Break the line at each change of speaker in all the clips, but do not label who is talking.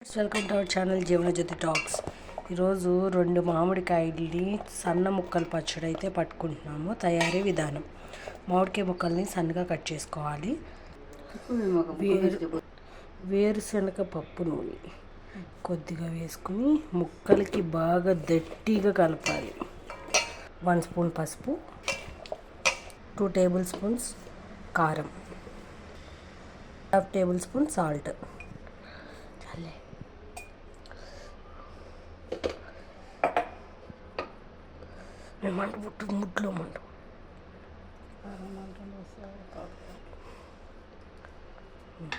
Welcome to our channel Jeevanajyothi talks. ఈరోజు 2 మామిడికాయల్ని సన్న ముక్కలు పచ్చడి అయితే పట్టుకుంటున్నాము. తయారీ విధానం: మామిడికాయ ముక్కల్ని సన్నగా కట్ చేసుకోవాలి. వేరుశనగ పప్పు నూనె కొద్దిగా వేసుకుని ముక్కలకి బాగా గట్టిగా కలపాలి. 1 స్పూన్ పసుపు, 2 టేబుల్ స్పూన్స్ కారం, 1/2 టేబుల్ స్పూన్ సాల్ట్. మంట ముడ్లో మంట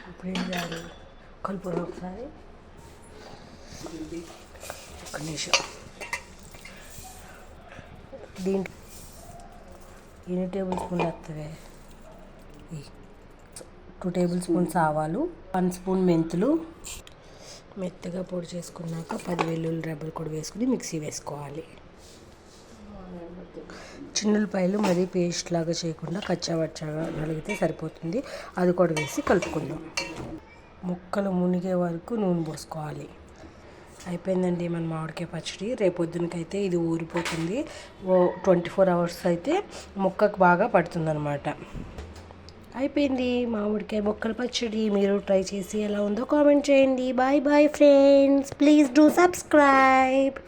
ఇప్పుడు ఏం చేయాలి? కలుపు ఒకసారి, ఒక నిమిషం. దీంట్లో ఎన్ని టేబుల్ స్పూన్లు వస్తాయి? 2 టేబుల్ స్పూన్స్ ఆవాలు, 1 స్పూన్ మెంతులు మెత్తగా పొడి చేసుకున్నాక 10 వెల్లుల్లి రెబ్బలు కూడా వేసుకుని మిక్సీ వేసుకోవాలి. చిన్నులపాయలు మరీ పేస్ట్ లాగా చేయకుండా కచ్చావచ్చాగా నలిగితే సరిపోతుంది. అది కూడా వేసి కలుపుకుందాం. ముక్కలు మునిగే వరకు నూనె పోసుకోవాలి. అయిపోయిందండి మన మామిడికాయ పచ్చడి. రేపొద్దునకైతే ఇది ఊరిపోతుంది. 24 అవర్స్ అయితే ముక్కకు బాగా పడుతుందన్నమాట. అయిపోయింది మామిడికాయ ముక్కల పచ్చడి. మీరు ట్రై చేసి ఎలా ఉందో కామెంట్ చేయండి. Bye bye friends, please do subscribe.